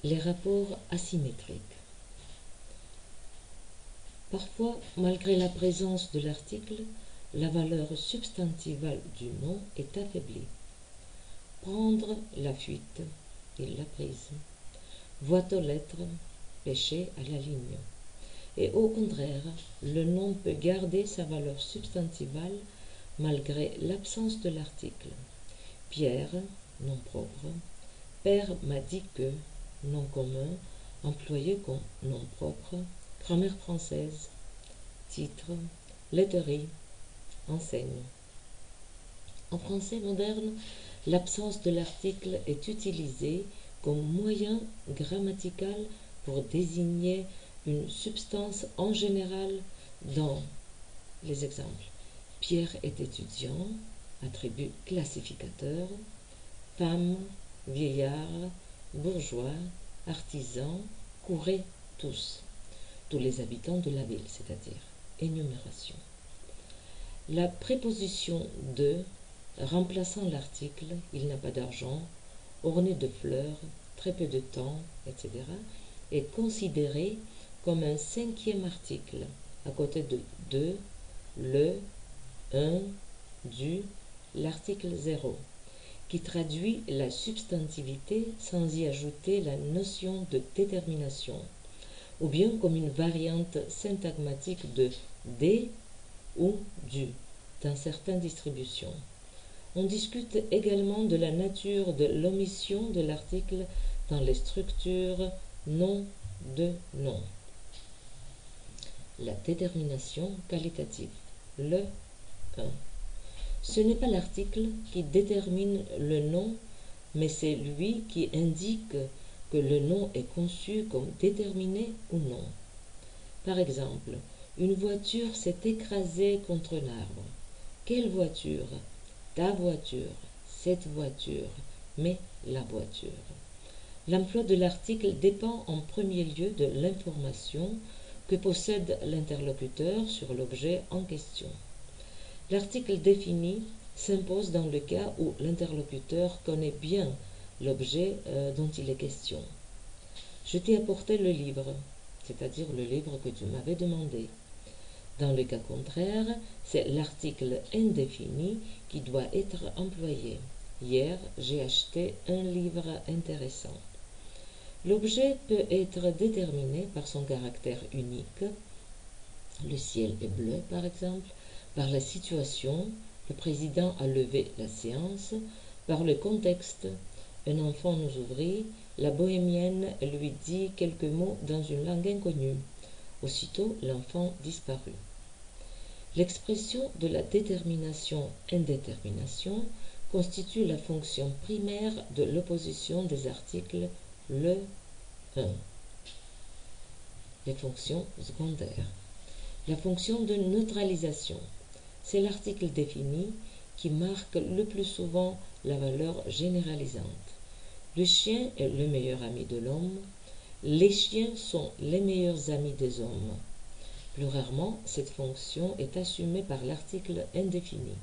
Les rapports asymétriques. Parfois, malgré la présence de l'article, la valeur substantivale du nom est affaiblie. Prendre la fuite, il l'a prise. Boîte aux lettres, pêcher à la ligne. Et au contraire, le nom peut garder sa valeur substantivale malgré l'absence de l'article. Pierre, nom propre. Père m'a dit que, nom commun, employé comme nom propre. Grammaire française. Titre, laiterie, enseigne. En français moderne, l'absence de l'article est utilisée comme moyen grammatical pour désigner une substance en général dans les exemples. Pierre est étudiant, attribut classificateur, femme, vieillard, bourgeois, artisan, courez tous les habitants de la ville, c'est-à-dire énumération. La préposition de remplaçant l'article, il n'a pas d'argent, orné de fleurs, très peu de temps, etc., est considérée comme un cinquième article, à côté de, le, un, du, l'article 0, qui traduit la substantivité sans y ajouter la notion de détermination, ou bien comme une variante syntagmatique de des ou du dans certaines distributions. On discute également de la nature de l'omission de l'article dans les structures nom de nom. La détermination qualitative. Le 1. Ce n'est pas l'article qui détermine le nom, mais c'est lui qui indique que le nom est conçu comme déterminé ou non. Par exemple, une voiture s'est écrasée contre un arbre. Quelle voiture? Ta voiture, cette voiture, mais la voiture. L'emploi de l'article dépend en premier lieu de l'information que possède l'interlocuteur sur l'objet en question. L'article défini s'impose dans le cas où l'interlocuteur connaît bien l'objet dont il est question. Je t'ai apporté le livre, c'est-à-dire le livre que tu m'avais demandé. Dans le cas contraire, c'est l'article indéfini qui doit être employé. Hier, j'ai acheté un livre intéressant. L'objet peut être déterminé par son caractère unique. Le ciel est bleu, par exemple, par la situation, le président a levé la séance, par le contexte, un enfant nous ouvrit, la bohémienne lui dit quelques mots dans une langue inconnue. Aussitôt, l'enfant disparut. L'expression de la détermination-indétermination constitue la fonction primaire de l'opposition des articles le 1. Les fonctions secondaires. La fonction de neutralisation, c'est l'article défini qui marque le plus souvent la valeur généralisante. Le chien est le meilleur ami de l'homme. Les chiens sont les meilleurs amis des hommes. Plus rarement, cette fonction est assumée par l'article indéfini.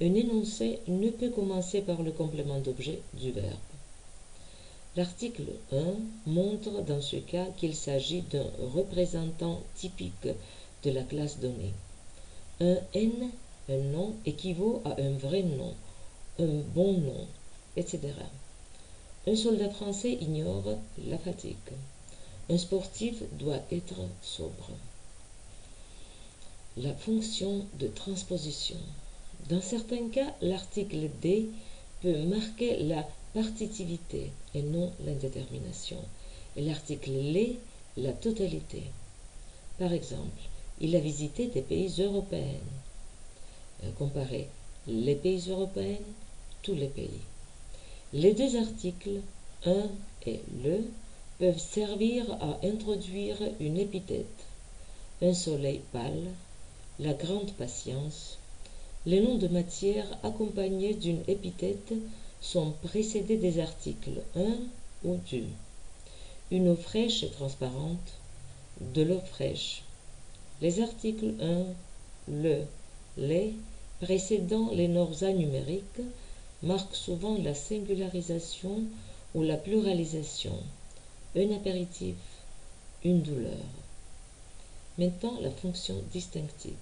Un énoncé ne peut commencer par le complément d'objet du verbe. L'article 1 montre dans ce cas qu'il s'agit d'un représentant typique de la classe donnée. Un N, un nom, équivaut à un vrai nom, un bon nom, etc. Un soldat français ignore la fatigue. Un sportif doit être sobre. La fonction de transposition. Dans certains cas, l'article D peut marquer la partitivité et non l'indétermination, et l'article les, la totalité. Par exemple, il a visité des pays européens. Comparer les pays européens, tous les pays. Les deux articles, un et le, peuvent servir à introduire une épithète. Un soleil pâle, la grande patience. Les noms de matière accompagnés d'une épithète sont précédés des articles un ou du. Une eau fraîche et transparente, de l'eau fraîche. Les articles 1, le, les, précédant les normes numériques, marquent souvent la singularisation ou la pluralisation. un apéritif, une douleur. Maintenant, la fonction distinctive.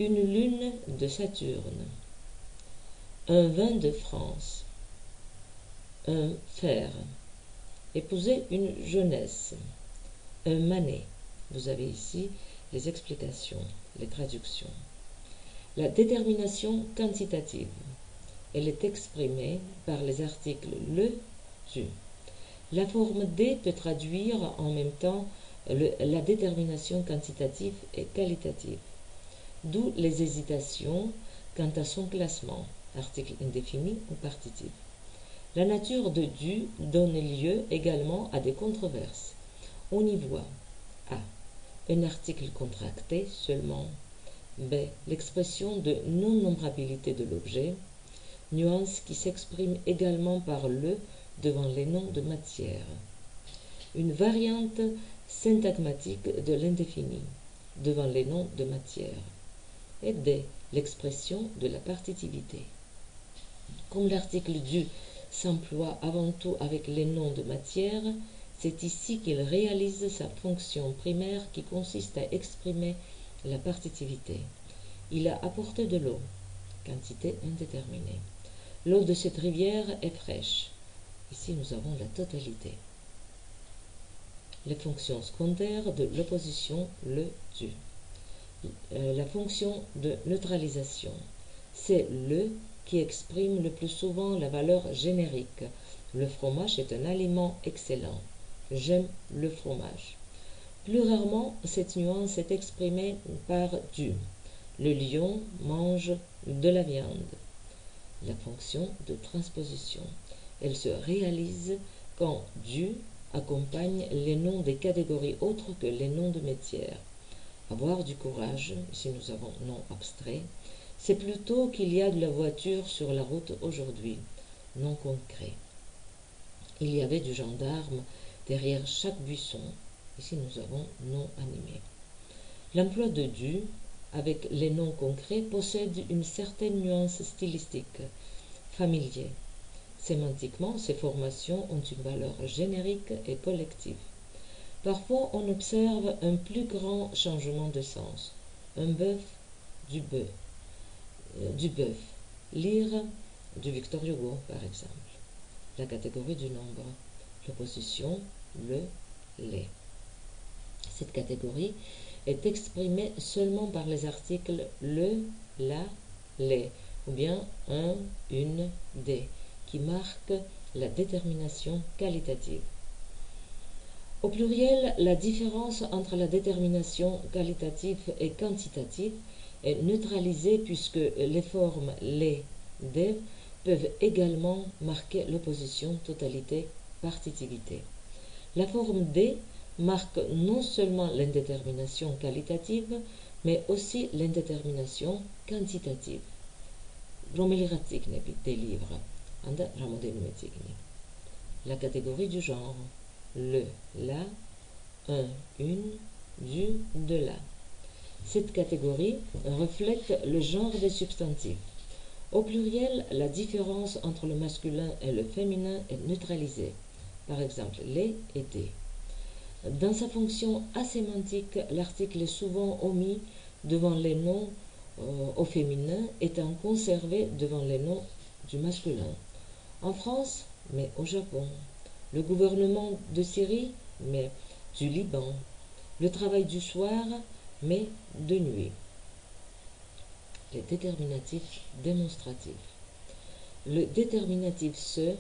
Une lune de Saturne, un vin de France, un fer, épouser une jeunesse, un manet. Vous avez ici les explications, les traductions. La détermination quantitative, elle est exprimée par les articles le, tu. La forme D peut traduire en même temps la détermination quantitative et qualitative, d'où les hésitations quant à son classement, article indéfini ou partitif. La nature de du donne lieu également à des controverses. On y voit A. Un article contracté seulement. B. L'expression de non-nombrabilité de l'objet, nuance qui s'exprime également par le devant les noms de matière. Une variante syntagmatique de l'indéfini devant les noms de matière. Et D. L'expression de la partitivité. Comme l'article du s'emploie avant tout avec les noms de matière, c'est ici qu'il réalise sa fonction primaire qui consiste à exprimer la partitivité. Il a apporté de l'eau, quantité indéterminée. L'eau de cette rivière est fraîche. Ici, nous avons la totalité. Les fonctions secondaires de l'opposition, le, du. La fonction de neutralisation, c'est le qui exprime le plus souvent la valeur générique. Le fromage est un aliment excellent. J'aime le fromage. Plus rarement, cette nuance est exprimée par du. Le lion mange de la viande. La fonction de transposition, elle se réalise quand du accompagne les noms des catégories autres que les noms de matière. Avoir du courage, ici nous avons nom abstrait, c'est plutôt qu'il y a de la voiture sur la route aujourd'hui, nom concret. Il y avait du gendarme derrière chaque buisson, ici nous avons nom animé. L'emploi de du avec les noms concrets possède une certaine nuance stylistique, familier. Sémantiquement, ces formations ont une valeur générique et collective. Parfois, on observe un plus grand changement de sens. Un bœuf, du bœuf. Lire, du Victor Hugo, par exemple. La catégorie du nombre. L'opposition, le, les. Cette catégorie est exprimée seulement par les articles le, la, les, ou bien un, une, des, qui marquent la détermination qualitative. Au pluriel, la différence entre la détermination qualitative et quantitative est neutralisée puisque les formes les, des peuvent également marquer l'opposition totalité-partitivité. La forme des marque non seulement l'indétermination qualitative, mais aussi l'indétermination quantitative. Bromeliratykne des livres, la catégorie du genre, le, la, un, une, du, de la. Cette catégorie reflète le genre des substantifs. Au pluriel, la différence entre le masculin et le féminin est neutralisée. Par exemple, les et des. Dans sa fonction asémantique, l'article est souvent omis devant les noms au féminin, étant conservé devant les noms du masculin. En France, mais au Japon. Le gouvernement de Syrie, mais du Liban. Le travail du soir, mais de nuit. Les déterminatifs démonstratifs. Le déterminatif se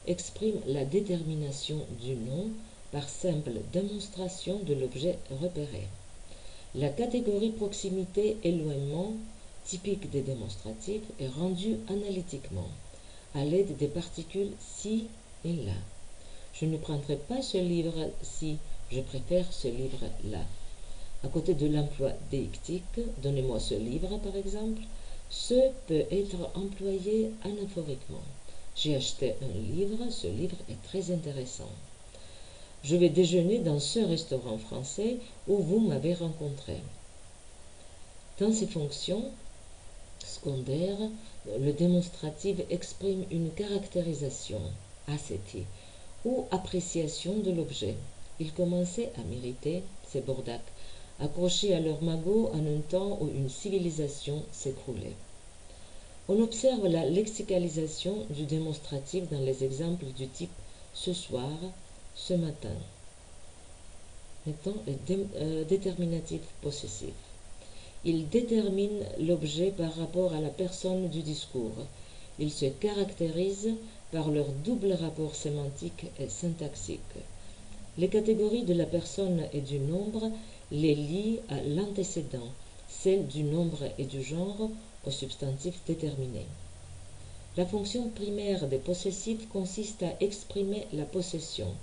exprime la détermination du nom par simple démonstration de l'objet repéré. La catégorie proximité-éloignement, typique des démonstratifs, est rendue analytiquement, à l'aide des particules ci et là. Je ne prendrai pas ce livre-ci, je préfère ce livre-là. À côté de l'emploi déictique, donnez-moi ce livre par exemple, ce peut être employé anaphoriquement. J'ai acheté un livre, ce livre est très intéressant. Je vais déjeuner dans ce restaurant français où vous m'avez rencontré. Dans ces fonctions secondaires, le démonstratif exprime une caractérisation, acétie, ou appréciation de l'objet. Ils commençaient à mériter ces bordacs, accrochés à leur magot en un temps où une civilisation s'écroulait. On observe la lexicalisation du démonstratif dans les exemples du type ce soir, ce matin. Maintenant, le déterminatif possessif. Il détermine l'objet par rapport à la personne du discours. Ils se caractérisent par leur double rapport sémantique et syntaxique. Les catégories de la personne et du nombre les lient à l'antécédent, celles du nombre et du genre au substantif déterminé. La fonction primaire des possessifs consiste à exprimer la possession,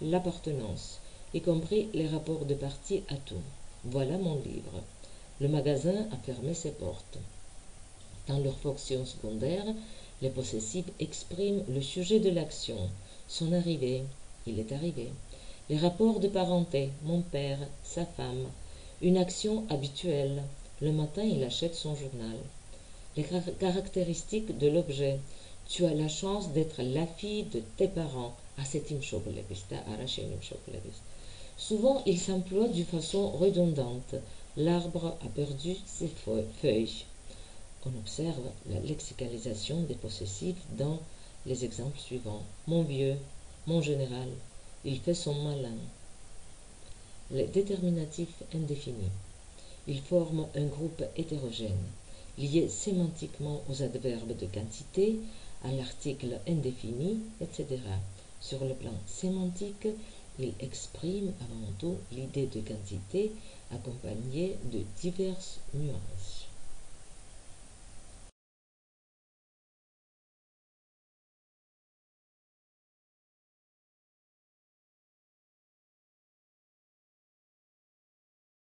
l'appartenance, y compris les rapports de partie à tout. Voilà mon livre. Le magasin a fermé ses portes. Dans leur fonction secondaire, les possessifs expriment le sujet de l'action, son arrivée, il est arrivé, les rapports de parenté, mon père, sa femme, une action habituelle, le matin il achète son journal. Les caractéristiques de l'objet, tu as la chance d'être la fille de tes parents. Souvent, il s'emploie d'une façon redondante. L'arbre a perdu ses feuilles. On observe la lexicalisation des possessifs dans les exemples suivants. Mon vieux, mon général, il fait son malin. Les déterminatifs indéfinis. Ils forment un groupe hétérogène, lié sémantiquement aux adverbes de quantité, à l'article indéfini, etc. Sur le plan sémantique, ils expriment avant tout l'idée de quantité accompagnée de diverses nuances.